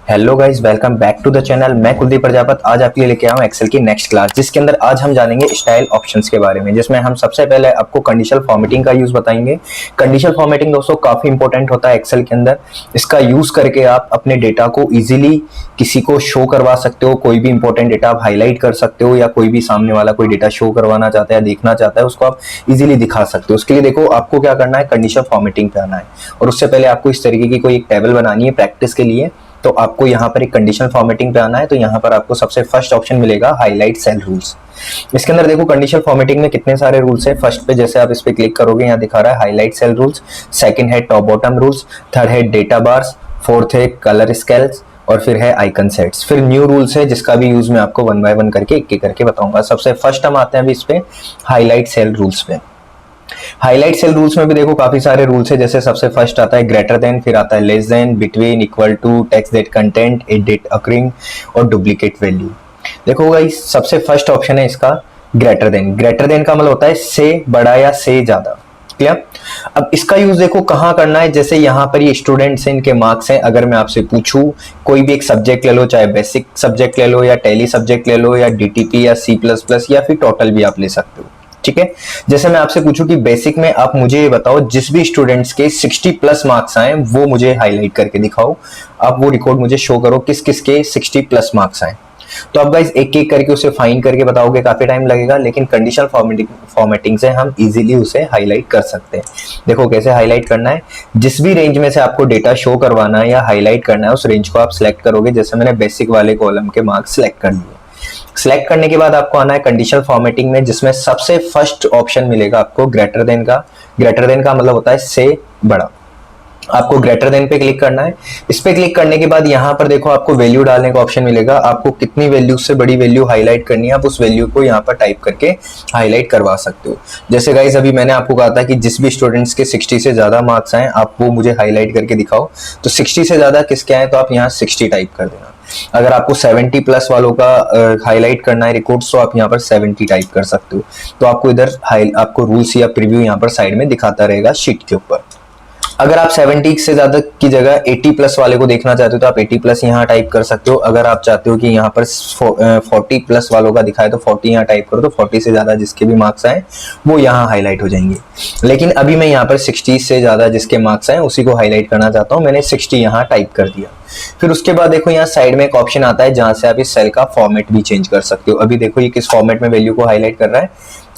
Hello guys, welcome back to the channel. मैं कुलदीप प्रजापत आज आपके लिए लेके आया हूँ एक्सेल की नेक्स्ट क्लास, जिसके अंदर आज हम जानेंगे स्टाइल ऑप्शंस के बारे में, जिसमें हम सबसे पहले आपको कंडीशनल फॉर्मेटिंग का यूज बताएंगे। कंडीशनल फॉर्मेटिंग दोस्तों काफी इंपॉर्टेंट होता है एक्सेल के अंदर। इसका यूज करके आप अपने डेटा को इजीली किसी को शो करवा सकते हो। कोई भी इंपॉर्टेंट डेटा आप हाईलाइट कर सकते हो, या कोई भी सामने वाला कोई डेटा शो करवाना चाहता है, देखना चाहता है, उसको आप इजीली दिखा सकते हो। उसके लिए देखो आपको क्या करना है, कंडीशनल फॉर्मेटिंग पे आना है, और उससे पहले आपको इस तरीके की कोई एक टेबल बनानी है प्रैक्टिस के लिए। तो आपको यहाँ पर एक कंडीशनल फॉर्मेटिंग पे आना है। तो यहाँ पर आपको सबसे फर्स्ट ऑप्शन मिलेगा हाईलाइट सेल रूल्स। इसके अंदर देखो कंडीशनल फॉर्मेटिंग में कितने सारे रूल्स है। फर्स्ट पे जैसे आप इस पे क्लिक करोगे, यहाँ दिखा रहा है हाईलाइट सेल रूल्स। सेकंड है टॉप बॉटम रूल्स। थर्ड है डेटा बार्स। फोर्थ है कलर स्केल्स, और फिर है आइकन सेट्स। फिर न्यू रूल्स है, जिसका भी यूज मैं आपको वन बाय वन करके एक करके बताऊंगा। सबसे फर्स्ट हम आते हैं अभी इस पे हाईलाइट सेल रूल्स पे। हाईलाइट सेल रूल्स में भी देखो काफी सारे रूल्स है। जैसे सबसे फर्स्ट आता है ग्रेटर देन, फिर आता है less than, between, equal to, text that content, a date occurring, और डुप्लीकेट वैल्यू। देखो गाइस, सबसे फर्स्ट ऑप्शन है इसका ग्रेटर देन। ग्रेटर देन का मतलब होता है से बड़ा या से ज्यादा। क्लियर? अब इसका यूज देखो कहाँ करना है। जैसे यहाँ पर ये स्टूडेंट्स हैं, इनके मार्क्स हैं। अगर मैं आपसे पूछूं कोई भी एक सब्जेक्ट ले लो, चाहे बेसिक सब्जेक्ट ले लो, या टैली सब्जेक्ट ले लो, या डीटीपी, या C++, या फिर टोटल भी आप ले सकते हो। ठीक है, जैसे मैं आपसे पूछूं कि बेसिक में आप मुझे ये बताओ जिस भी स्टूडेंट्स के 60+ मार्क्स आए वो मुझे हाईलाइट करके दिखाओ। आप वो रिकॉर्ड मुझे शो करो किस किस के 60+ मार्क्स आए। तो अब गाइस एक एक करके उसे फाइन करके बताओगे, काफी टाइम लगेगा, लेकिन कंडीशनल फॉर्मेटिंग से हम इजीली उसे हाईलाइट कर सकते हैं। देखो कैसे हाईलाइट करना है। जिस भी रेंज में से आपको डेटा शो करवाना है या हाईलाइट करना है, उस रेंज को आप सिलेक्ट करोगे। जैसे मैंने बेसिक वाले कॉलम के मार्क्स सिलेक्ट कर लिए। सिलेक्ट करने के बाद आपको आना है कंडीशनल फॉर्मेटिंग में, जिसमें सबसे फर्स्ट ऑप्शन मिलेगा आपको ग्रेटर देन का। ग्रेटर देन का मतलब होता है से बड़ा। आपको ग्रेटर देन पे क्लिक करना है। इस पे क्लिक करने के बाद यहाँ पर देखो आपको वैल्यू डालने का ऑप्शन मिलेगा। आपको कितनी वैल्यू से बड़ी वैल्यू हाईलाइट करनी है, आप उस वैल्यू को यहाँ पर टाइप करके हाईलाइट करवा सकते हो। जैसे गाइस अभी मैंने आपको कहा था कि जिस भी स्टूडेंट्स के 60 से ज्यादा मार्क्स आए आप वो मुझे हाईलाइट करके दिखाओ। तो 60 से ज्यादा किसके आए, तो आप यहाँ 60 टाइप कर देना। अगर आपको 70+ वालों का हाईलाइट करना है रिकॉर्ड्स, तो आप यहाँ पर 70 टाइप कर सकते हो। तो आपको इधर आपको रूल्स या प्रीव्यू यहाँ पर साइड में दिखाता रहेगा शीट के ऊपर। अगर आप 70 से ज्यादा की जगह 80+ वाले को देखना चाहते हो, तो आप 80+ यहाँ टाइप कर सकते हो। अगर आप चाहते हो कि यहाँ पर 40+ वालों का दिखाए, तो 40 यहाँ टाइप करो। तो 40 से ज्यादा जिसके भी मार्क्स आए वो यहाँ हाईलाइट हो जाएंगे। लेकिन अभी मैं यहाँ पर 60 से ज्यादा जिसके मार्क्स आए उसी को हाईलाइट करना चाहता हूँ। मैंने 60 यहाँ टाइप कर दिया। फिर उसके बाद देखो यहाँ साइड में एक ऑप्शन आता है जहां से आप इस सेल का फॉर्मेट भी चेंज कर सकते हो। अभी देखो ये किस फॉर्मेट में वैल्यू को हाईलाइट कर रहा है,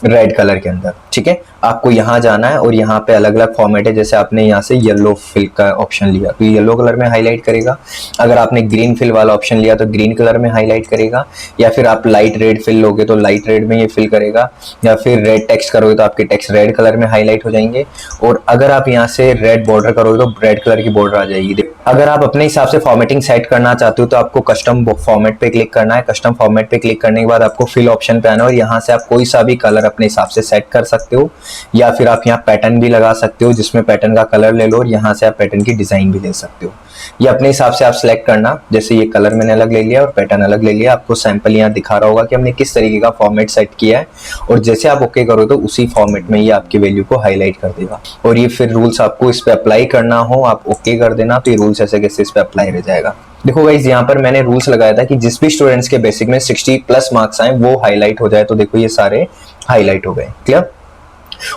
रेड कलर के अंदर। ठीक है, आपको यहाँ जाना है और यहाँ पे अलग अलग फॉर्मेट है। जैसे आपने यहाँ से येलो फिल का ऑप्शन लिया तो येलो कलर में हाईलाइट करेगा। अगर आपने ग्रीन फिल वाला ऑप्शन लिया तो ग्रीन कलर में हाईलाइट करेगा। या फिर आप लाइट रेड फिल लोगे तो लाइट रेड में ये फिल करेगा। या फिर रेड टेक्स्ट करोगे तो आपके टेक्स्ट रेड कलर में हाईलाइट हो जाएंगे। और अगर आप यहाँ से रेड बॉर्डर करोगे तो रेड कलर की बॉर्डर आ जाएगी। अगर आप अपने हिसाब से फॉर्मेटिंग सेट करना चाहते हो तो आपको कस्टम फॉर्मेट पे क्लिक करना है। कस्टम फॉर्मेट पे क्लिक करने के बाद आपको फिल ऑप्शन पे आना है, और यहाँ से आप कोई सा भी कलर अपने हिसाब से सेट कर सकते हो। या फिर आप यहाँ पैटर्न भी लगा सकते हो, जिसमें पैटर्न का कलर ले लो, और यहाँ से आप पैटर्न की डिजाइन भी ले सकते हो। ये अपने हिसाब से आप सिलेक्ट करना। जैसे ये कलर मैंने अलग ले लिया और पैटर्न अलग ले लिया। आपको सैंपल यहाँ दिखा रहा होगा कि हमने किस तरीके का फॉर्मेट सेट किया है, और जैसे आप ओके करो तो उसी फॉर्मेट में ये आपकी वैल्यू को हाईलाइट कर देगा। और ये फिर रूल्स आपको इस पे अप्लाई करना हो, आप ओके कर देना, तो ये रूल्स ऐसे कैसे इस पे अप्लाई रह जाएगा। देखो गाइस यहाँ पर मैंने रूल्स लगाया था कि जिस भी स्टूडेंट्स के बेसिक में 60+ मार्क्स आए वो हाईलाइट हो जाए। तो देखो ये सारे हाईलाइट हो गए। क्लियर?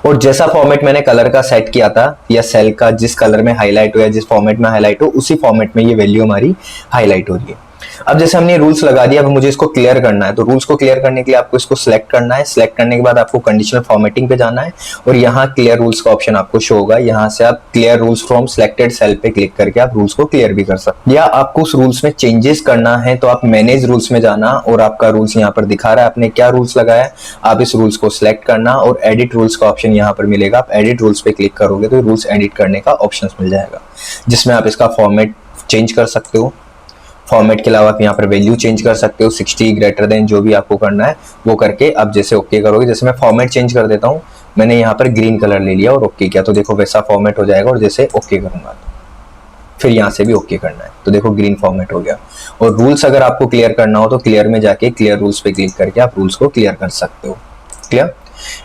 और जैसा फॉर्मेट मैंने कलर का सेट किया था, या सेल का जिस कलर में हाईलाइट हो या जिस फॉर्मेट में हाईलाइट हो, उसी फॉर्मेट में ये वैल्यू हमारी हाईलाइट हो रही है। अब जैसे हमने रूल्स लगा दिया, अब मुझे इसको क्लियर करना है। तो रूल्स को क्लियर करने के लिए आपको इसको सिलेक्ट करना है। सिलेक्ट करने के बाद आपको कंडीशनल फॉर्मेटिंग पे जाना है, और यहाँ क्लियर रूल्स का ऑप्शन आपको शो होगा। यहाँ से आप clear rules from selected cell पे क्लिक करके आप रूल्स को क्लियर भी कर सकते हैं। या आपको उस रूल्स में चेंजेस करना है तो आप मैनेज रूल्स में जाना, और आपका रूल्स यहाँ पर दिखा रहा है आपने क्या रूल्स लगाया है। आप इस रूल्स को सिलेक्ट करना, और एडिट रूल्स का ऑप्शन यहाँ पर मिलेगा। आप एडिट रूल्स पे क्लिक करोगे तो रूल्स एडिट करने का ऑप्शन मिल जाएगा, जिसमें आप इसका फॉर्मेट चेंज कर सकते हो। फॉर्मेट के अलावा आप यहाँ पर वैल्यू चेंज कर सकते हो, 60 ग्रेटर देन जो भी आपको करना है वो करके अब जैसे ओके करोगे। जैसे मैं फॉर्मेट चेंज कर देता हूँ, मैंने यहाँ पर ग्रीन कलर ले लिया और ओके किया, तो देखो वैसा फॉर्मेट हो जाएगा। और जैसे ओके करूंगा फिर यहाँ से भी ओके करना है, तो देखो ग्रीन फॉर्मेट हो गया। और रूल्स अगर आपको क्लियर करना हो तो क्लियर में जाके क्लियर रूल्स पे क्लिक करके आप रूल्स को क्लियर कर सकते हो। क्लियर?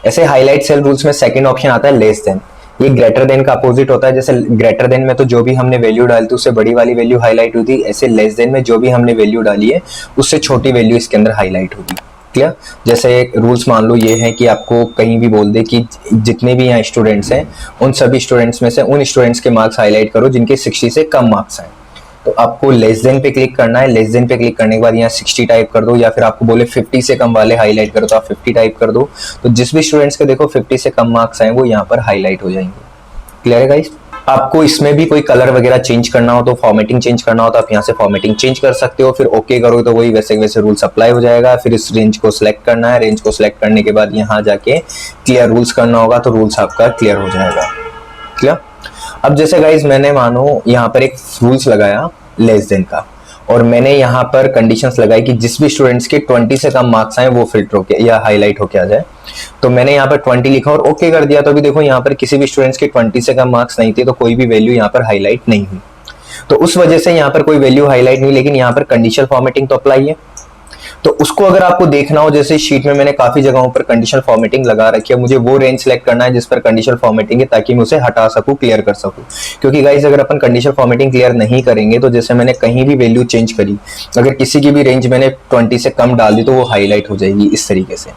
ऐसे हाईलाइट सेल रूल्स में सेकंड ऑप्शन आता है लेस देन। ये ग्रेटर देन का अपोजिट होता है। जैसे ग्रेटर देन में तो जो भी हमने वैल्यू डाली थी उससे बड़ी वाली वैल्यू हाईलाइट हुई थी, ऐसे लेस देन में जो भी हमने वैल्यू डाली है उससे छोटी वैल्यू इसके अंदर हाईलाइट होगी। क्लियर? जैसे रूल्स मान लो ये है कि आपको कहीं भी बोल दे कि जितने भी यहाँ स्टूडेंट्स हैं उन सभी स्टूडेंट्स में से उन स्टूडेंट्स के मार्क्स हाईलाइट करो जिनके 60 से कम मार्क्स हैं। तो आपको लेस देन पे क्लिक करना है। लेस देन पे क्लिक करने के बाद यहाँ 60 टाइप कर दो, या फिर आपको बोले 50 से कम वाले हाईलाइट करो तो आप 50 टाइप कर दो। तो जिस भी स्टूडेंट्स के देखो 50 से कम मार्क्स आए वो यहाँ पर हाईलाइट हो जाएंगे। क्लियर है गाइस? आपको इसमें भी कोई कलर वगैरह चेंज करना हो तो फॉर्मेटिंग चेंज करना हो तो आप यहाँ से फॉर्मेटिंग चेंज कर सकते हो। फिर ओके करोगे तो वही वैसे वैसे रूल्स अप्लाई हो जाएगा। फिर इस रेंज को सिलेक्ट करना है। रेंज को सिलेक्ट करने के बाद यहाँ जाके क्लियर रूल्स करना होगा तो रूल्स आपका क्लियर हो जाएगा। क्लियर? अब जैसे गाइज मैंने मानो यहाँ पर एक रूल्स लगाया लेस देन का, और मैंने यहाँ पर कंडीशंस लगाई कि जिस भी स्टूडेंट्स के 20 से कम मार्क्स आए वो फिल्टर होके या हाईलाइट होके आ जाए। तो मैंने यहाँ पर 20 लिखा और ओके कर दिया। तो अभी देखो यहाँ पर किसी भी स्टूडेंट्स के 20 से कम मार्क्स नहीं थे तो कोई भी वैल्यू यहाँ पर हाईलाइट नहीं हुई। तो उस वजह से यहाँ पर कोई वैल्यू हाईलाइट नहीं, लेकिन यहाँ पर कंडीशनल फॉर्मेटिंग तो अप्लाई है। तो उसको अगर आपको देखना हो, जैसे शीट में मैंने काफी जगहों पर कंडीशनल फॉर्मेटिंग लगा रखी है, मुझे वो रेंज सेलेक्ट करना है जिस पर कंडीशनल फॉर्मेटिंग है ताकि मैं उसे हटा सकूं, क्लियर कर सकूं। क्योंकि गाइस अगर अपन कंडीशनल फॉर्मेटिंग क्लियर नहीं करेंगे तो जैसे मैंने कहीं भी वैल्यू चेंज करी, अगर किसी की भी रेंज मैंने 20 से कम डाल दी तो वो हाईलाइट हो जाएगी इस तरीके से।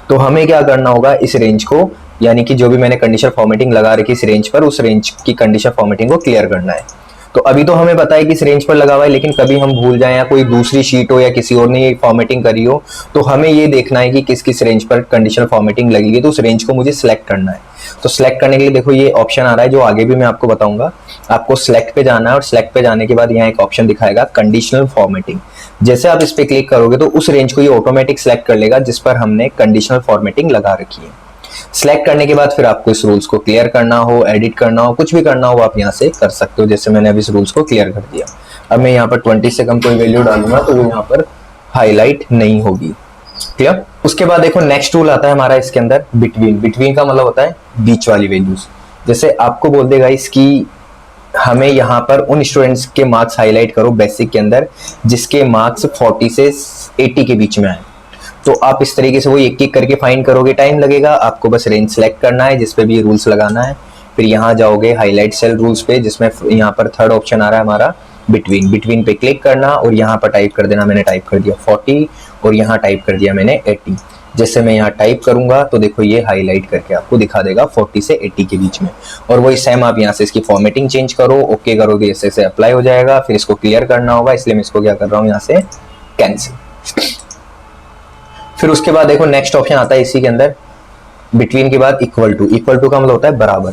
तो हमें क्या करना होगा, इस रेंज को यानी कि जो भी मैंने कंडीशनल फॉर्मेटिंग लगा रखी इस रेंज पर, उस रेंज की कंडीशनल फॉर्मेटिंग को क्लियर करना है। तो अभी तो हमें पता है कि इस रेंज पर लगा हुआ है, लेकिन कभी हम भूल जाएं या कोई दूसरी शीट हो या किसी और ने ये फॉर्मेटिंग करी हो तो हमें ये देखना है कि किस किस रेंज पर कंडीशनल फॉर्मेटिंग लगेगी। तो उस रेंज को मुझे सिलेक्ट करना है। तो सिलेक्ट करने के लिए देखो ये ऑप्शन आ रहा है जो आगे भी मैं आपको बताऊंगा। आपको सिलेक्ट पे जाना है और सिलेक्ट पे जाने के बाद यहाँ एक ऑप्शन दिखाएगा कंडीशनल फॉर्मेटिंग। जैसे आप इस पे क्लिक करोगे तो उस रेंज को ये ऑटोमेटिक सिलेक्ट कर लेगा जिस पर हमने कंडीशनल फॉर्मेटिंग लगा रखी है। सिलेक्ट करने के बाद फिर आपको इस रूल्स को क्लियर करना हो, एडिट करना हो, कुछ भी करना हो आप यहाँ से कर सकते हो। जैसे मैंने अभी इस रूल्स को क्लियर कर दिया। अब मैं यहाँ पर 20 से कम कोई वैल्यू डालूंगा तो वो यहाँ पर हाईलाइट नहीं होगी। क्लियर? उसके बाद देखो नेक्स्ट रूल आता है हमारा इसके अंदर बिटवीन। बिटवीन का मतलब होता है बीच वाली वैल्यूज। जैसे आपको बोल देगा इसकी हमें यहाँ पर उन स्टूडेंट्स के मार्क्स हाईलाइट करो बेसिक के अंदर जिसके मार्क्स 40 से 80 के बीच में आए। तो आप इस तरीके से वो एक एक करके फाइंड करोगे, टाइम लगेगा। आपको बस रेंज सेलेक्ट करना है जिस पे भी रूल्स लगाना है। फिर यहाँ जाओगे हाईलाइट सेल रूल्स पे जिसमें यहाँ पर थर्ड ऑप्शन आ रहा है हमारा बिटवीन। बिटवीन पे क्लिक करना और यहाँ पर टाइप कर देना, मैंने टाइप कर दिया 40 और यहाँ टाइप कर दिया मैंने 80। जैसे मैं यहाँ टाइप करूंगा तो देखो ये हाईलाइट करके आपको दिखा देगा 40 से 80 के बीच में। और वही सेम आप यहाँ से इसकी फॉर्मेटिंग चेंज करो, ओके करो तो ऐसे अप्लाई हो जाएगा। फिर इसको क्लियर करना होगा, इसलिए मैं इसको क्या कर रहा हूँ यहाँ से कैंसिल। फिर उसके बाद देखो नेक्स्ट ऑप्शन आता है इसी के अंदर बिटवीन के बाद इक्वल टू। इक्वल टू का मतलब होता है बराबर।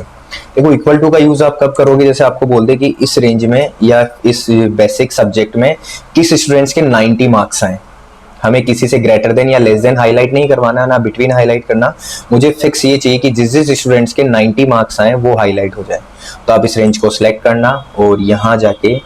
देखो इक्वल टू का यूज आप कब करोगे, जैसे आपको बोल दे कि इस रेंज में या इस बेसिक सब्जेक्ट में किस स्टूडेंट्स के 90 मार्क्स आए। हमें किसी से ग्रेटर देन या लेस देन हाईलाइट नहीं करवाना, ना बिटवीन हाईलाइट करना। मुझे फिक्स ये चाहिए कि जिस जिस स्टूडेंट्स के 90 मार्क्स आए वो हाईलाइट हो जाए। तो आप इस रेंज को सिलेक्ट करना और यहाँ जाके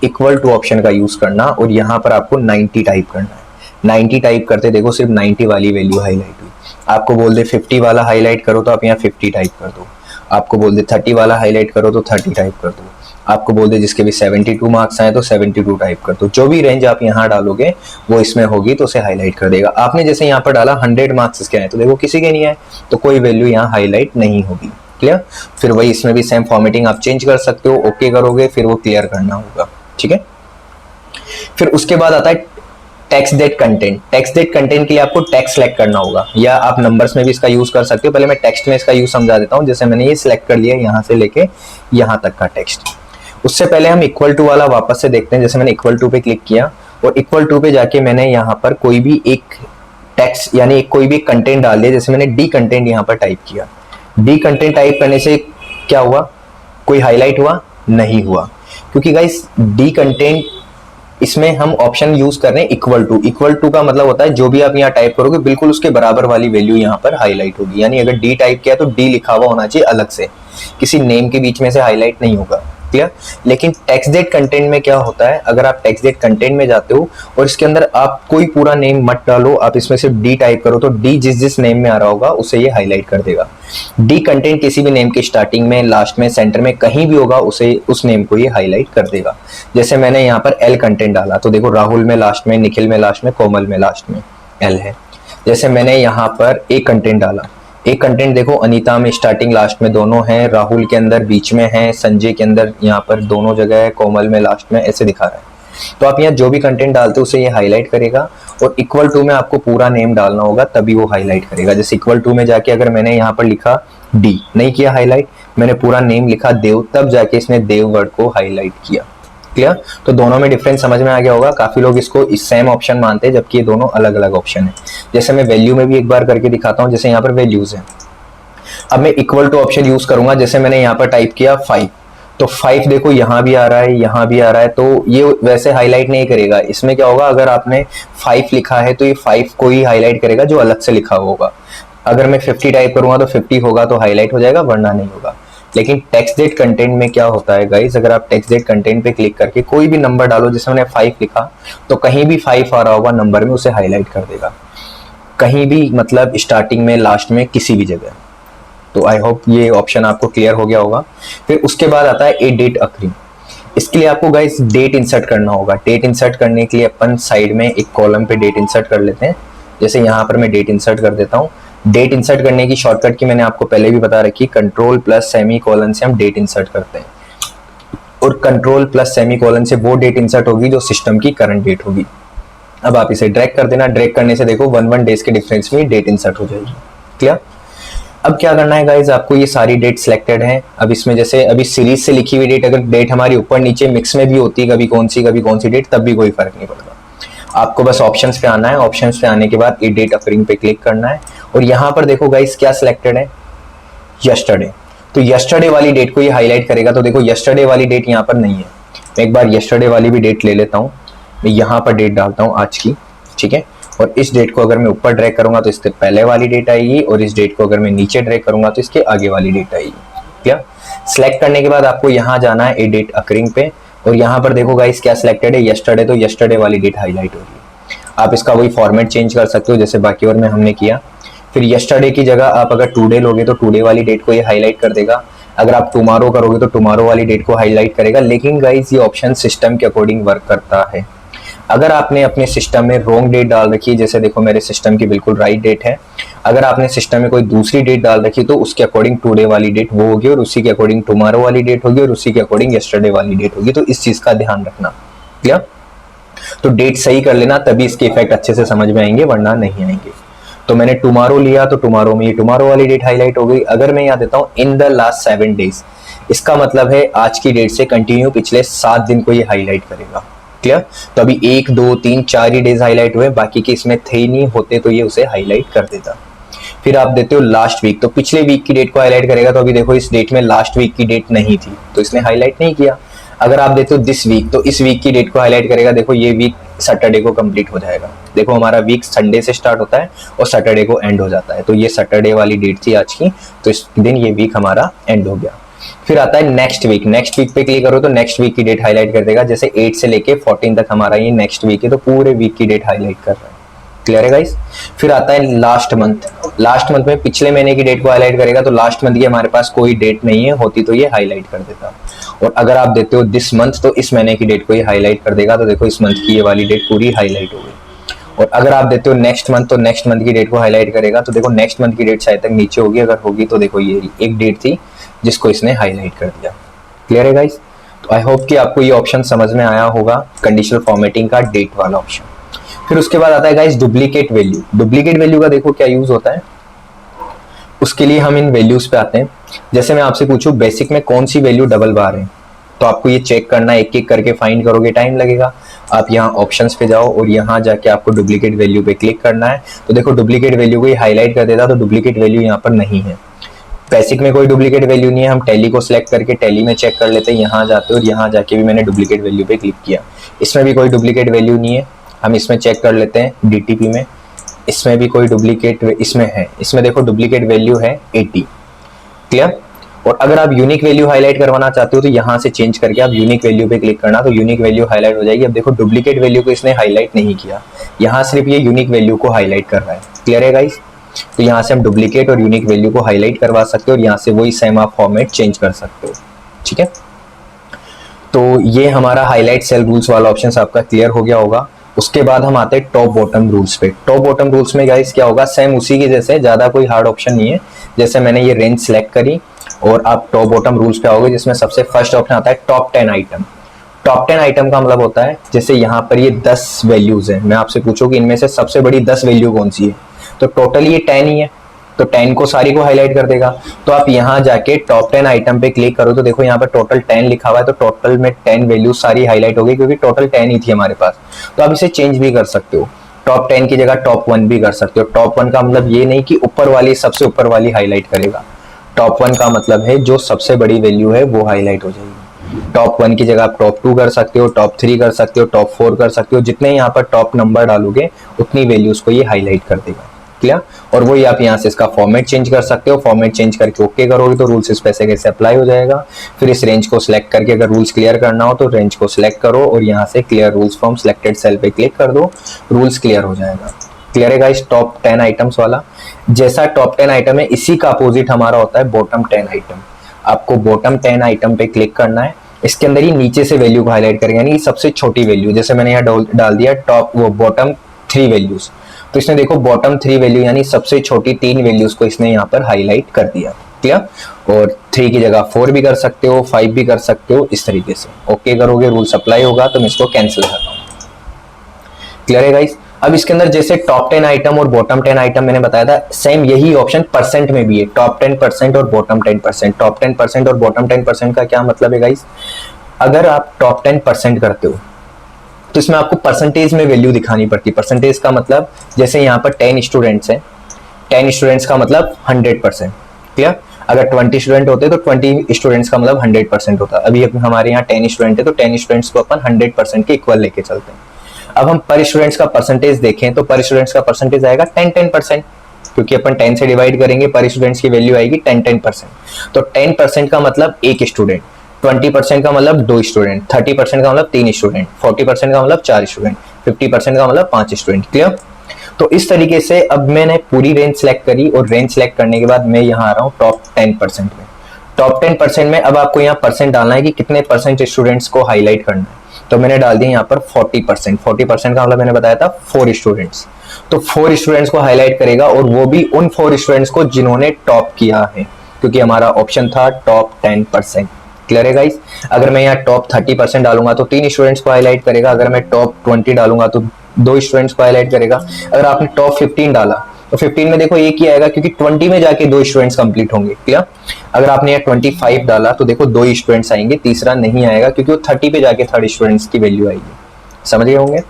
इक्वल टू ऑप्शन का यूज करना और यहाँ पर आपको 90 टाइप करना है। 90 टाइप करते देखो सिर्फ 90 वाली वैल्यू हाईलाइट हुई। आपको बोल दे 50 वाला हाईलाइट करो तो आप यहाँ 50 टाइप कर दो। आपको बोल दे 30 वाला हाईलाइट करो तो 30 टाइप कर दो। आपको बोल दे जिसके भी 72 मार्क्स आए तो 72 टाइप कर दो। जो भी रेंज आप यहाँ डालोगे वो इसमें होगी तो उसे हाईलाइट कर देगा। आपने जैसे यहाँ पर डाला 100 मार्क्स के आए तो देखो किसी के नहीं आए तो कोई वैल्यू यहाँ हाईलाइट नहीं होगी। क्लियर? फिर वही इसमें भी सेम फॉर्मेटिंग आप चेंज कर सकते हो, ओके करोगे फिर वो क्लियर करना होगा। ठीक है? फिर उसके बाद आता है text date content. Text date content के लिए आपको टेक्स्ट सेलेक्ट करना होगा या आप नंबर्स में भी इसका यूज कर सकते हो। पहले मैं टेक्स्ट में इसका यूज समझा देता हूं। जैसे मैंने ये सिलेक्ट कर लिया यहाँ से लेके यहाँ तक का टेक्स्ट। उससे पहले हम इक्वल टू वाला वापस से देखते हैं। जैसे मैंने इक्वल टू पे क्लिक किया और इक्वल टू पे जाके मैंने यहाँ पर कोई भी एक टेक्स्ट यानी कोई भी कंटेंट डाल दिया। जैसे मैंने डी कंटेंट यहाँ पर टाइप किया। डी कंटेंट टाइप करने से क्या हुआ, कोई हाईलाइट हुआ नहीं हुआ, क्योंकि गाइस डी कंटेंट इसमें हम ऑप्शन यूज कर रहे हैं इक्वल टू। इक्वल टू का मतलब होता है जो भी आप यहाँ टाइप करोगे बिल्कुल उसके बराबर वाली वैल्यू यहाँ पर हाईलाइट होगी। यानी अगर डी टाइप किया तो डी लिखा हुआ होना चाहिए अलग से, किसी नेम के बीच में से हाईलाइट नहीं होगा। क्लियर? लेकिन टेक्स्ट डेट कंटेंट में क्या होता है, अगर आप टेक्स्ट डेट कंटेंट में जाते हो और इसके अंदर आप कोई पूरा नेम मत डालो, आप इसमें सिर्फ डी टाइप करो तो डी जिस जिस नेम में आ रहा होगा उसे ये हाईलाइट कर देगा। डी कंटेंट किसी भी नेम के स्टार्टिंग में, लास्ट में, सेंटर में कहीं भी होगा उसे उस नेम को ये हाईलाइट कर देगा। जैसे मैंने यहाँ पर एल कंटेंट डाला तो देखो राहुल में लास्ट में, निखिल में लास्ट में, कोमल में लास्ट में एल है। जैसे मैंने यहाँ पर ए कंटेंट डाला, एक कंटेंट देखो, अनीता में स्टार्टिंग लास्ट में दोनों हैं, राहुल के अंदर बीच में है, संजय के अंदर यहाँ पर दोनों जगह है, कोमल में लास्ट में, ऐसे दिखा रहा है। तो आप यहाँ जो भी कंटेंट डालते हो उसे ये हाईलाइट करेगा, और इक्वल टू में आपको पूरा नेम डालना होगा तभी वो हाईलाइट करेगा। जैसे इक्वल टू में जाके अगर मैंने यहाँ पर लिखा डी, नहीं किया हाईलाइट, मैंने पूरा नेम लिखा देव, तब जाके इसने देव वर्ड को हाईलाइट किया। क्लियर? तो दोनों में डिफरेंस समझ में आ गया होगा। काफी लोग इसको इस सेम ऑप्शन मानते हैं, जबकि ये दोनों अलग अलग ऑप्शन है। जैसे मैं वैल्यू में भी एक बार करके दिखाता हूँ, जैसे यहाँ पर वैल्यूज है, अब मैं इक्वल टू ऑप्शन यूज करूंगा। जैसे मैंने यहाँ पर टाइप किया 5, तो 5 देखो यहाँ भी आ रहा है, यहाँ भी आ रहा है, तो ये वैसे हाईलाइट नहीं करेगा। इसमें क्या होगा, अगर आपने 5 लिखा है तो ये 5 को ही हाईलाइट करेगा जो अलग से लिखा होगा। अगर मैं 50 टाइप करूंगा तो 50 होगा तो हाईलाइट हो जाएगा, वरना नहीं होगा। लेकिन टेक्स्ट डेट कंटेंट में क्या होता है गाइस, अगर आप टेक्स्ट डेट कंटेंट पे क्लिक करके कोई भी नंबर डालो, जैसे मैंने 5 लिखा, तो कहीं भी 5 आ रहा होगा नंबर में, उसे हाईलाइट कर देगा, कहीं भी, मतलब स्टार्टिंग में, लास्ट में, किसी भी जगह। तो आई होप ये ऑप्शन आपको क्लियर हो गया होगा। फिर उसके बाद आता है ए डेट अकरिंग। इसके लिए आपको गाइस डेट इंसर्ट करना होगा। डेट इंसर्ट करने के लिए अपन साइड में एक कॉलम पे डेट इंसर्ट कर लेते हैं। जैसे यहाँ पर मैं डेट इंसर्ट कर देता हूँ। डेट इंसर्ट करने की शॉर्टकट की मैंने आपको पहले भी बता रखी, कंट्रोल प्लस सेमी कोलन से हम डेट इंसर्ट करते हैं, और कंट्रोल प्लस सेमी कोलन से वो डेट इंसर्ट होगी जो सिस्टम की करंट डेट होगी। अब आप इसे ड्रैग कर देना, ड्रैग करने से देखो 1 डेज के डिफरेंस में डेट इंसर्ट हो जाएगी। क्लियर? अब क्या करना है गाइज, आपको ये सारी डेट सिलेक्टेड है। अब इसमें जैसे अभी सीरीज से लिखी हुई डेट, अगर डेट हमारी ऊपर नीचे मिक्स में भी होती, कभी कौन सी डेट, तब भी कोई फर्क नहीं पड़ता। आपको बस ऑप्शंस पे आना है, ऑप्शंस पे आने के बाद ए डेट अकरिंग पे क्लिक करना है, और यहाँ पर देखो गाइज क्या सिलेक्टेड है, यस्टरडे। तो यस्टरडे वाली डेट को ये हाईलाइट करेगा। तो देखो यस्टरडे वाली डेट यहाँ पर नहीं है, मैं एक बार यस्टरडे वाली भी डेट ले लेता हूँ। मैं यहाँ पर डेट डालता हूँ आज की, ठीक है, और इस डेट को अगर मैं ऊपर ड्रैग करूंगा तो इसके पहले वाली डेट आएगी, और इस डेट को अगर मैं नीचे ड्रैग करूंगा तो इसके आगे वाली डेट आएगी। क्या? सिलेक्ट करने के बाद आपको यहाँ जाना है ए डेट अकरिंग पे, और यहाँ पर देखो गाइस क्या सिलेक्टेड है, यस्टरडे, तो यस्टरडे वाली डेट हाईलाइट हो रही है। आप इसका वही फॉर्मेट चेंज कर सकते हो जैसे बाकी और में हमने किया। फिर यस्टरडे की जगह आप अगर टुडे लोगे तो टुडे वाली डेट को ये हाईलाइट कर देगा। अगर आप टुमारो करोगे तो टुमारो वाली डेट को हाईलाइट करेगा। लेकिन गाइस ये ऑप्शन सिस्टम के अकॉर्डिंग वर्क करता है। अगर आपने अपने सिस्टम में रॉन्ग डेट डाल रखी है, जैसे देखो मेरे सिस्टम की बिल्कुल राइट डेट है, अगर आपने सिस्टम में कोई दूसरी डेट डाल रखी तो उसके अकॉर्डिंग टुडे वाली डेट वो होगी, और उसी के अकॉर्डिंग टुमारो वाली डेट होगी, और उसी के अकॉर्डिंग यस्टरडे वाली डेट होगी। तो इस चीज का ध्यान रखना। क्या? तो डेट सही कर लेना, तभी इसके इफेक्ट अच्छे से समझ में आएंगे, वरना नहीं आएंगे। तो मैंने टुमारो लिया तो टुमारो में ये टुमारो वाली डेट हाईलाइट हो गई। अगर मैं यहाँ देता हूँ इन द लास्ट 7 डेज, इसका मतलब है आज की डेट से कंटिन्यू पिछले 7 दिन को ये हाईलाइट करेगा। क्लियर? तो अभी 1 2 3 4 ही डेज हाईलाइट हुए, बाकी के इसमें थे ही नहीं, होते तो ये उसे हाईलाइट कर देता। फिर आप देते हो लास्ट वीक, तो पिछले वीक की डेट को हाईलाइट करेगा। तो अभी देखो इस डेट में लास्ट वीक की डेट नहीं थी तो इसने हाईलाइट नहीं किया। अगर आप देते हो दिस वीक, तो इस वीक की डेट को हाईलाइट करेगा। देखो ये वीक सैटरडे को कंप्लीट हो जाएगा। देखो हमारा वीक संडे से स्टार्ट होता है और सैटरडे को एंड हो जाता है, तो ये सैटरडे वाली डेट थी आज की, तो इस दिन ये वीक हमारा एंड हो गया। फिर आता है नेक्स्ट वीक। नेक्स्ट वीक पे क्लिक करो तो नेक्स्ट वीक की डेट हाईलाइट कर देगा। जैसे 8 से लेके 14 तक हमारा ये नेक्स्ट वीक है, तो पूरे वीक की डेट हाईलाइट कर रहा है। क्लियर है गाइस? फिर आता है लास्ट मंथ। लास्ट मंथ में पिछले महीने की डेट को हाईलाइट करेगा। तो लास्ट मंथ की हमारे पास कोई डेट नहीं है, होती तो ये हाईलाइट कर देता। और अगर आप देते हो दिस मंथ, तो इस महीने की डेट को ये हाईलाइट कर देगा। तो देखो इस मंथ की ये वाली डेट पूरी हाईलाइट हो गई। और अगर आप देते हो नेक्स्ट मंथ, तो नेक्स्ट मंथ की डेट को हाईलाइट करेगा। तो देखो नेक्स्ट मंथ की डेट शायद तक नीचे होगी, अगर होगी तो देखो ये एक डेट थी जिसको इसने हाईलाइट कर दिया। क्लियर है गाइस? तो आई होप कि आपको ये ऑप्शन समझ में आया होगा, कंडीशनल फॉर्मेटिंग का डेट वाला ऑप्शन। फिर उसके बाद आता है guys duplicate value. Duplicate value का देखो क्या यूज होता है, उसके लिए हम इन वैल्यूज पे आते हैं। जैसे मैं आपसे पूछूं बेसिक में कौन सी वैल्यू डबल बार है, तो आपको ये चेक करना है, एक एक करके फाइंड करोगे टाइम लगेगा। आप यहाँ ऑप्शंस पे जाओ और यहाँ जाके आपको डुप्लीकेट वैल्यू पे क्लिक करना है। तो देखो डुप्लीकेट वैल्यू को ये हाईलाइट कर देता, तो डुप्लीकेट वैल्यू यहाँ पर नहीं है। बेसिक में कोई डुप्लीकेट वैल्यू नहीं है। हम टैली को सिलेक्ट करके टैली में चेक कर लेते हैं। यहाँ जाते और यहाँ जाके भी मैंने डुप्लीकेट वैल्यू पे क्लिक किया, इसमें भी कोई डुप्लीकेट वैल्यू नहीं है। हम इसमें चेक कर लेते हैं डीटीपी में, इसमें भी कोई डुप्लीकेट इसमें है। इसमें देखो डुप्लीकेट वैल्यू है 80। क्लियर? और अगर आप यूनिक वैल्यू हाईलाइट करवाना चाहते हो तो यहाँ से चेंज करके आप यूनिक वैल्यू पे क्लिक करना, तो यूनिक वैल्यू हाईलाइट हो जाएगी। अब देखो डुप्लीकेट वैल्यू को इसने हाईलाइट नहीं किया, यहाँ सिर्फ ये यूनिक वैल्यू को हाईलाइट कर रहा है। क्लियर है गाइस? तो यहाँ से हम डुप्लीकेट और यूनिक वैल्यू को हाईलाइट करवा सकते हो और यहाँ से वही सेम आप फॉर्मेट चेंज कर सकते हो। ठीक है? तो ये हमारा हाईलाइट सेल रूल्स वाला ऑप्शन आपका क्लियर हो गया होगा। उसके बाद हम आते हैं टॉप बॉटम रूल्स पे। टॉप बॉटम रूल्स में गाइस क्या होगा, सेम उसी की जैसे, ज्यादा कोई हार्ड ऑप्शन नहीं है। जैसे मैंने ये रेंज सेलेक्ट करी और आप टॉप बॉटम रूल्स पे आओगे, जिसमें सबसे फर्स्ट ऑप्शन आता है टॉप 10 आइटम। टॉप 10 आइटम का मतलब होता है जैसे यहाँ पर ये 10 वैल्यूज है, मैं आपसे पूछूं कि इनमें से सबसे बड़ी 10 वैल्यू कौन सी है, तो टोटल ये 10 ही है, तो 10 को सारी को हाईलाइट कर देगा। तो आप यहाँ जाके टॉप 10 आइटम पे क्लिक करो तो देखो यहाँ पर टोटल 10 लिखा हुआ है, तो टोटल में 10 वैल्यू सारी हाईलाइट हो गई, क्योंकि टोटल 10 ही थी हमारे पास। तो आप इसे चेंज भी कर सकते हो, टॉप 10 की जगह टॉप 1 भी कर सकते हो। टॉप 1 का मतलब ये नहीं कि ऊपर वाली, सबसे ऊपर वाली हाईलाइट करेगा। टॉप 1 का मतलब है जो सबसे बड़ी वैल्यू है वो हाईलाइट हो जाएगी। टॉप 1 की जगह आप टॉप 2 कर सकते हो, टॉप 3 कर सकते हो, टॉप 4 कर सकते हो। जितने यहाँ पर टॉप नंबर डालोगे उतनी वैल्यूज को ये हाईलाइट कर देगा। क्लियर? और वही आप यहाँ से इसका फॉर्मेट चेंज कर सकते हो। फॉर्मेट चेंज करके ओके करोगे तो रूल्स इस पे से अप्लाई हो जाएगा। फिर इस रेंज को सिलेक्ट करके अगर रूल्स क्लियर करना हो तो रेंज को सिलेक्ट करो और यहाँ से clear rules from selected cell पे क्लिक कर दो, रूल्स क्लियर हो जाएगा। क्लियर है गाइस? टॉप 10 आइटम्स वाला जैसा टॉप 10 आइटम है, इसी का अपोजिट हमारा होता है बॉटम 10 आइटम। आपको बॉटम 10 आइटम पे क्लिक करना है। इसके अंदर ही नीचे से वैल्यू को हाईलाइट करेंगे, यानी सबसे छोटी वैल्यू। जैसे मैंने यहाँ डाल दिया टॉप वो बॉटम 3 वैल्यूज, तो इसने देखो बॉटम 3 वैल्यू यानी सबसे छोटी 3 वैल्यूज को इसने यहाँ पर हाईलाइट कर दिया। क्लियर? और 3 की जगह 4 भी कर सकते हो, 5 भी कर सकते हो, इस तरीके से ओके करोगे, रूल अप्लाई होगा। तो मैं इसको कैंसिल करता हूँ। क्लियर है गाइस? अब इसके अंदर जैसे टॉप 10 आइटम और बॉटम 10 आइटम मैंने बताया था, सेम यही ऑप्शन परसेंट में भी है। टॉप 10% और बॉटम 10%। टॉप 10% और बॉटम 10% का क्या मतलब है गाइस? अगर आप टॉप 10% करते हो तो इसमें आपको परसेंटेज में वैल्यू दिखानी पड़ती है। परसेंटेज का मतलब जैसे यहाँ पर 10 स्टूडेंट्स हैं, 10 स्टूडेंट्स का मतलब 100%। क्लियर? अगर 20 स्टूडेंट होते तो 20 स्टूडेंट्स का मतलब 100% होता। अभी हमारे यहाँ 10 स्टूडेंट है तो 10 स्टूडेंट्स को अपन 100% के इक्वल लेके चलते हैं। अब हम पर स्टूडेंट्स का परसेंटेज देखें तो पर स्टूडेंट्स का परसेंटेज आएगा 10%, क्योंकि अपन 10 से डिवाइड करेंगे, पर स्टूडेंट्स की वैल्यू आएगी 10%। तो 10% का मतलब एक स्टूडेंट, 20% का मतलब 2 स्टूडेंट, 30% का मतलब 3 स्टूडेंट, 40% का मतलब 4 स्टूडेंट, 50% का मतलब 5 स्टूडेंट। क्लियर? तो इस तरीके से अब मैंने पूरी रेंज सेलेक्ट करी और रेंज सेलेक्ट करने के बाद मैं यहाँ आ रहा हूँ टॉप 10% में। टॉप 10% में अब आपको यहाँ परसेंट डालना है कि कितने परसेंट स्टूडेंट्स को हाईलाइट करना है। तो मैंने डाल दिया यहाँ पर 40%। 40% का मतलब मैंने बताया था 4 स्टूडेंट्स, तो 4 स्टूडेंट्स को हाईलाइट करेगा और वो भी उन 4 स्टूडेंट्स को जिन्होंने टॉप किया है, क्योंकि हमारा ऑप्शन था टॉप 10%। क्लियर है गाइस? अगर मैं यहाँ टॉप 30% डालूंगा तो 3 स्टूडेंट्स को हाईलाइट करेगा। अगर मैं टॉप 20 डालूंगा तो 2 स्टूडेंट्स को हाईलाइट करेगा। अगर आपने टॉप 15 डाला तो 15 में देखो एक ही आएगा, क्योंकि 20 में जाके 2 स्टूडेंट्स कंप्लीट होंगे। क्लियर? अगर आपने यहाँ 25 डाला तो देखो 2 स्टूडेंट्स आएंगे, तीसरा नहीं आएगा, क्योंकि वो 30 पे जाके 3rd स्टूडेंट्स की वैल्यू आएगी। समझ गए होंगे?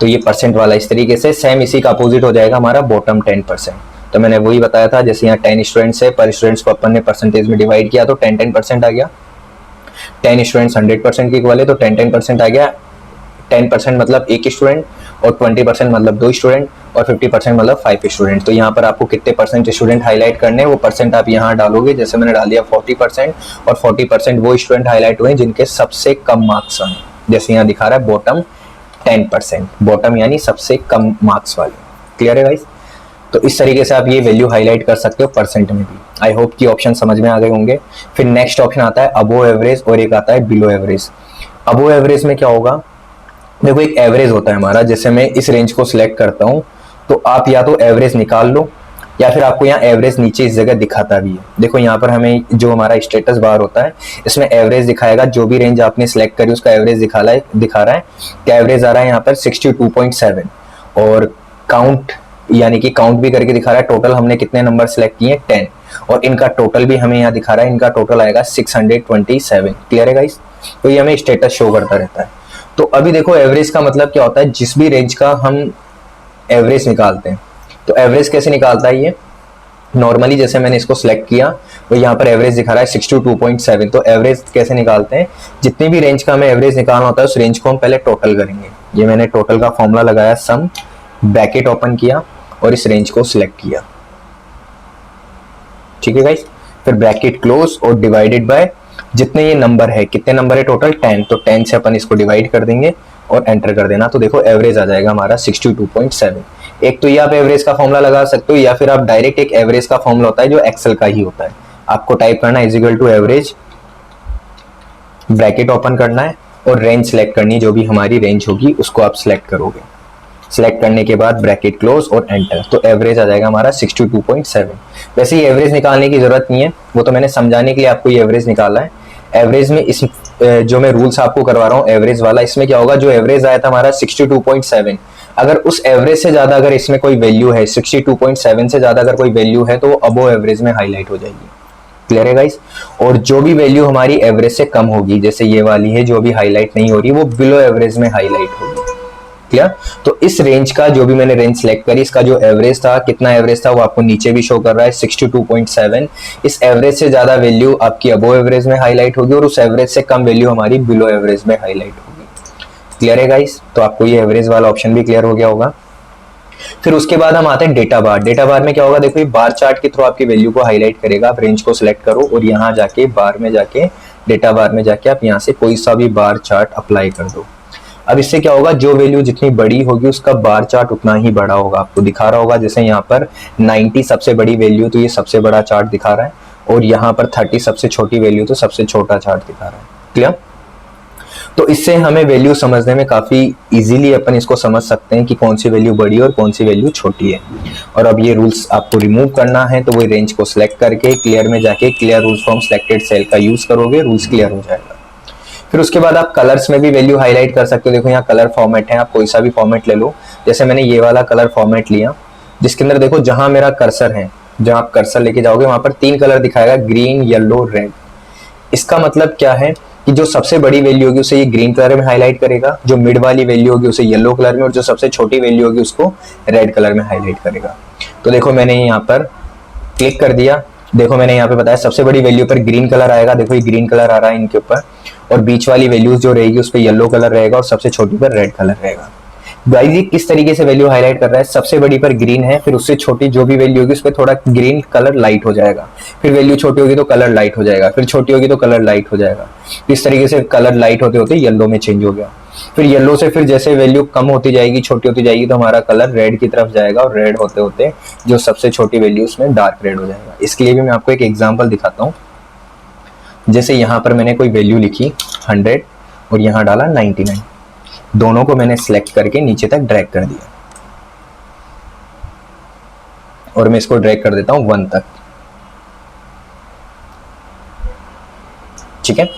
तो ये परसेंट वाला इस तरीके से सेम इसी का अपोजिट हो जाएगा हमारा बॉटम 10%। तो मैंने वही बताया था, जैसे यहाँ 10 स्टूडेंट्स है, पर स्टूडेंट्स को अपन ने परसेंटेज में डिवाइड किया तो 10% आ गया। 10 स्टूडेंट्स 100% के इक्वल है तो 10% आ गया। 10% मतलब एक स्टूडेंट और 20% मतलब 2 स्टूडेंट और 50% मतलब 5 स्टूडेंट। तो यहाँ पर आपको कितने परसेंट स्टूडेंट हाईलाइट करने हैं वो परसेंट आप यहाँ डालोगे। जैसे मैंने डाल दिया 40% और 40% वो स्टूडेंट हाईलाइट हुए जिनके सबसे कम मार्क्स आए। जैसे यहाँ दिखा रहा है बॉटम 10%, बॉटम यानी सबसे कम मार्क्स वाले। क्लियर है गाइस? तो इस तरीके से आप ये वैल्यू हाईलाइट कर सकते हो परसेंट में भी। आई होप कि ऑप्शन समझ में आ गए होंगे। फिर नेक्स्ट ऑप्शन आता है अबोव एवरेज और एक आता है बिलो एवरेज। अबोव एवरेज में क्या होगा, देखो एक एवरेज होता है हमारा। जैसे मैं इस रेंज को सिलेक्ट करता हूँ तो आप या तो एवरेज निकाल लो या फिर आपको यहाँ एवरेज नीचे इस जगह दिखाता भी है। देखो यहाँ पर हमें जो हमारा स्टेटस बार होता है इसमें एवरेज दिखाएगा, जो भी रेंज आपने सिलेक्ट करी उसका एवरेज दिखा रहा है। क्या एवरेज आ रहा है यहाँ पर 62.7 और काउंट यानी कि काउंट भी करके दिखा रहा है। टोटल हमने कितने नंबर सिलेक्ट किए 10 और इनका टोटल भी हमें यहाँ दिखा रहा है, इनका टोटल आएगा 627। क्लियर है गाइस? तो ये हमें स्टेटस शो करता रहता है। तो अभी देखो एवरेज का मतलब क्या होता है, जिस भी रेंज का हम एवरेज निकालते हैं तो एवरेज कैसे निकालता है ये नॉर्मली। जैसे मैंने इसको सिलेक्ट किया तो यहाँ पर एवरेज दिखा रहा है 62.7। तो एवरेज कैसे निकालते हैं, जितनी भी रेंज का हमें एवरेज निकालना होता है उस रेंज को हम पहले टोटल करेंगे। ये मैंने टोटल का फॉर्मूला लगाया, सम, ब्रैकेट ओपन किया और इस रेंज को सिलेक्ट किया। ठीक है गाइस? फिर ब्रैकेट क्लोज और डिवाइडेड बाय जितने ये नंबर है, कितने नंबर है टोटल 10, तो 10 से अपन इसको डिवाइड कर देंगे और एंटर कर देना। तो देखो एवरेज आ जाएगा हमारा 62.7। एक तो ये आप एवरेज का फॉर्मूला लगा सकते हो या फिर आप डायरेक्ट एक एवरेज का फॉर्मूला होता है जो एक्सेल का ही होता है। आपको टाइप करना is equal to average, bracket open करना है और रेंज सेलेक्ट करनी, जो भी हमारी रेंज होगी उसको आप सिलेक्ट करोगे। सिलेक्ट करने के बाद ब्रैकेट क्लोज और एंटर, तो एवरेज आ जाएगा हमारा 62.7। वैसे ही एवरेज निकालने की जरूरत नहीं है, वो तो मैंने समझाने के लिए आपको ये एवरेज निकाला है। एवरेज में इस जो मैं रूल्स आपको करवा रहा हूँ एवरेज वाला, इसमें क्या होगा, जो एवरेज आया था हमारा 62.7, अगर उस एवरेज से ज्यादा अगर इसमें कोई वैल्यू है, 62.7 से ज्यादा अगर कोई वैल्यू है तो वो अबो एवरेज में हाईलाइट हो जाएगी। क्लियर है गाइस? और जो भी वैल्यू हमारी एवरेज से कम होगी, जैसे ये वाली है जो भी हाईलाइट नहीं हो रही, वो बिलो एवरेज में हाईलाइट होगी। क्लियर? तो इस रेंज का जो भी मैंने रेंज सेलेक्ट करी, इसका जो एवरेज था, कितना एवरेज था वो आपको नीचे भी शो कर रहा है 62.7। इस एवरेज से ज्यादा वैल्यू आपकी अबो एवरेज में हाईलाइट होगी और उस एवरेज से कम वैल्यू हमारी बिलो एवरेज में हाईलाइट होगी। क्लियर है गाइस? तो आपको ये एवरेज वाला ऑप्शन भी क्लियर हो गया होगा। फिर उसके बाद हम आते हैं डेटा बार। डेटा बार में क्या होगा, देखो ये बार चार्ट के थ्रू आपकी वैल्यू को हाईलाइट करेगा। आप रेंज को सिलेक्ट करो और यहाँ जाके बार में जाके, डेटा बार में जाके आप यहाँ से कोई सा भी बार चार्ट अप्लाई कर दो। अब इससे क्या होगा, जो वैल्यू जितनी बड़ी होगी उसका बार चार्ट उतना ही बड़ा होगा। आपको दिखा रहा होगा, जैसे यहाँ पर 90 सबसे बड़ी वैल्यू, तो ये सबसे बड़ा चार्ट दिखा रहा है, और यहाँ पर 30 सबसे छोटी वैल्यू, तो सबसे छोटा चार्ट दिखा रहा है। क्लियर? तो इससे हमें वैल्यू समझने में काफी इजीली अपन इसको समझ सकते हैं कि कौन सी वैल्यू बड़ी और कौन सी वैल्यू छोटी है। और अब ये रूल्स आपको रिमूव करना है, तो वही रेंज को सिलेक्ट करके क्लियर में जाके clear rules from selected cell का यूज करोगे, रूल्स क्लियर हो जाएगा। फिर उसके बाद आप कलर्स में भी वैल्यू हाईलाइट कर सकते हो। देखो यहाँ कलर फॉर्मेट है, आप कोई सा भी फॉर्मेट ले लो। जैसे मैंने ये वाला कलर फॉर्मेट लिया, जिसके अंदर देखो जहां मेरा कर्सर है, जहां आप कर्सर लेके जाओगे वहां पर 3 कलर दिखाएगा, ग्रीन, येलो, रेड। इसका मतलब क्या है कि जो सबसे बड़ी वैल्यू होगी उसे ये ग्रीन कलर में हाईलाइट करेगा, जो मिड वाली वैल्यू होगी उसे येलो कलर में, और जो सबसे छोटी वैल्यू होगी उसको रेड कलर में हाईलाइट करेगा। तो देखो मैंने यहाँ पर क्लिक कर दिया, देखो मैंने यहाँ पे बताया सबसे बड़ी वैल्यू पर ग्रीन कलर आएगा, देखो ये ग्रीन कलर आ रहा है इनके ऊपर, और बीच वाली वैल्यूज जो रहेगी उस पर येलो कलर रहेगा और सबसे छोटी पर रेड कलर रहेगा। गाइस ये किस तरीके से वैल्यू हाईलाइट कर रहा है, सबसे बड़ी पर ग्रीन है, फिर उससे छोटी जो भी वैल्यू होगी उस पर थोड़ा ग्रीन कलर लाइट हो जाएगा, फिर वैल्यू छोटी होगी तो कलर लाइट हो जाएगा, फिर छोटी होगी तो कलर लाइट हो जाएगा। इस तरीके से कलर लाइट होते होते येलो में चेंज हो गया, फिर येलो से फिर जैसे वैल्यू कम होती जाएगी, छोटी होती जाएगी, तो हमारा कलर रेड की तरफ जाएगा, और रेड होते होते जो सबसे छोटी वैल्यू उसमें डार्क रेड हो जाएगा। इसके लिए भी मैं आपको एक एग्जाम्पल दिखाता हूँ। जैसे यहाँ पर मैंने कोई वैल्यू लिखी 100 और यहाँ डाला 99, दोनों को मैंने सिलेक्ट करके नीचे तक ड्रैग कर दिया, और मैं इसको ड्रैग कर देता हूं 1 तक। ठीक है,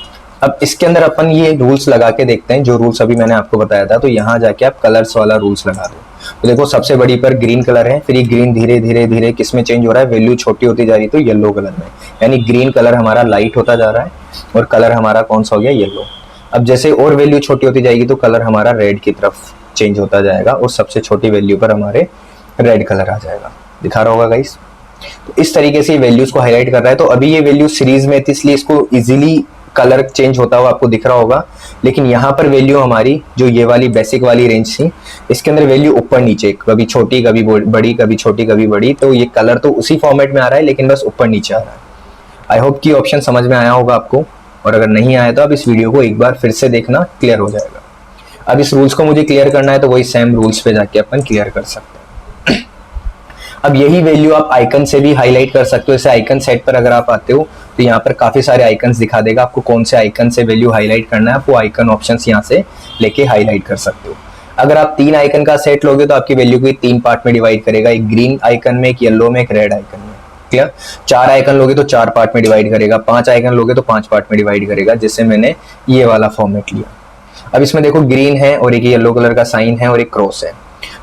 अब इसके अंदर अपन ये रूल्स लगा के देखते हैं, जो रूल्स अभी मैंने आपको बताया था। तो यहां जाके आप कलर्स वाला रूल्स लगा दो। तो देखो सबसे बड़ी पर ग्रीन कलर है, फिर ये ग्रीन धीरे धीरे धीरे किस में चेंज हो रहा है, वैल्यू छोटी होती जा रही है तो येलो कलर में, यानी ग्रीन कलर हमारा लाइट होता जा रहा है और कलर हमारा कौन सा हो गया, येलो। अब जैसे और वैल्यू छोटी होती जाएगी तो कलर हमारा रेड की तरफ चेंज होता जाएगा, और सबसे छोटी वैल्यू पर हमारे रेड कलर आ जाएगा। दिखा रहा होगा गाइस? तो इस तरीके से वैल्यूज को हाईलाइट कर रहा है। तो अभी ये वैल्यू सीरीज में थी इसलिए इसको इजीली कलर चेंज होता हुआ आपको दिख रहा होगा, लेकिन यहाँ पर वैल्यू हमारी जो ये वाली बेसिक वाली रेंज थी, इसके अंदर वैल्यू ऊपर नीचे, कभी छोटी कभी बड़ी, कभी छोटी कभी बड़ी, तो ये कलर तो उसी फॉर्मेट में आ रहा है लेकिन बस ऊपर नीचे आ रहा है। आई होप कि ऑप्शन समझ में आया होगा आपको, और अगर नहीं आया तो आप इस वीडियो को एक बार फिर से देखना, क्लियर हो जाएगा। अब इस रूल्स को मुझे क्लियर करना है तो वही सेम रूल्स पे जाके अपन क्लियर कर सकते हैं। अब यही वैल्यू आप आइकन से भी हाईलाइट कर सकते हो। जैसे आइकन सेट पर अगर आप आते हो तो यहाँ पर काफी सारे आइकन्स दिखा देगा, आपको कौन से आइकन से वैल्यू हाईलाइट करना है, आप वो आइकन ऑप्शंस यहाँ से लेके हाईलाइट कर सकते हो। अगर आप 3 आइकन का सेट लोगे तो आपकी वैल्यू को 3 पार्ट में डिवाइड करेगा, एक ग्रीन आइकन में, एक येलो में, एक रेड आइकन में। क्लियर? 4 आइकन लोगे तो 4 पार्ट में डिवाइड करेगा, 5 आइकन लोगे तो 5 पार्ट में डिवाइड करेगा, जैसे मैंने ये वाला फॉर्मेट लिया। अब इसमें देखो ग्रीन है और एक येलो कलर का साइन है और एक क्रॉस है,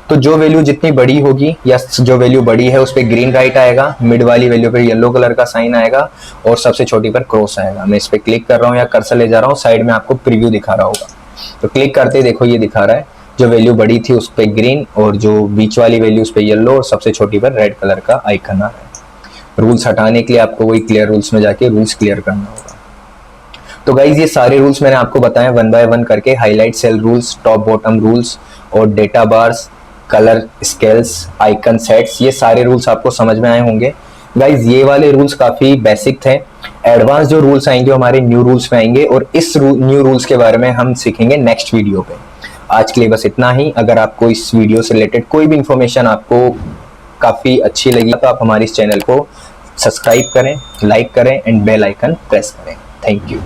तो जो वैल्यू जितनी बड़ी होगी या जो वैल्यू बड़ी है उस पर ग्रीन राइट आएगा, मिड वाली वैल्यू पर येलो कलर का साइन आएगा और सबसे छोटी पर क्रॉस आएगा। मैं इस पर क्लिक कर रहा हूँ या कर्सर ले जा रहा हूँ, साइड में आपको प्रीव्यू दिखा रहा होगा, तो क्लिक करते देखो ये दिखा रहा है जो वैल्यू बड़ी थी उस पर ग्रीन और जो बीच वाली वैल्यू उस पर येलो और सबसे छोटी पर रेड कलर का आइकन आ रहा है। रूल्स हटाने के लिए आपको वही क्लियर रूल्स में जाके रूल्स क्लियर करना होगा। तो गाइज ये सारे रूल्स मैंने आपको बताए 1 बाय 1 करके, highlight cell rules, top bottom rules और data bars, colour scales, icon sets, ये सारे रूल्स आपको समझ में आए होंगे। गाइज ये वाले रूल्स काफी बेसिक थे, एडवांस जो रूल्स आएंगे हमारे न्यू रूल्स में आएंगे और इस न्यू रूल्स के बारे में हम सीखेंगे नेक्स्ट वीडियो पे। आज के लिए बस इतना ही। अगर आपको इस वीडियो से रिलेटेड कोई भी इंफॉर्मेशन आपको काफी अच्छी लगी तो आप हमारे इस चैनल को सब्सक्राइब करें, लाइक करें एंड बेल आइकन प्रेस करें। Thank you.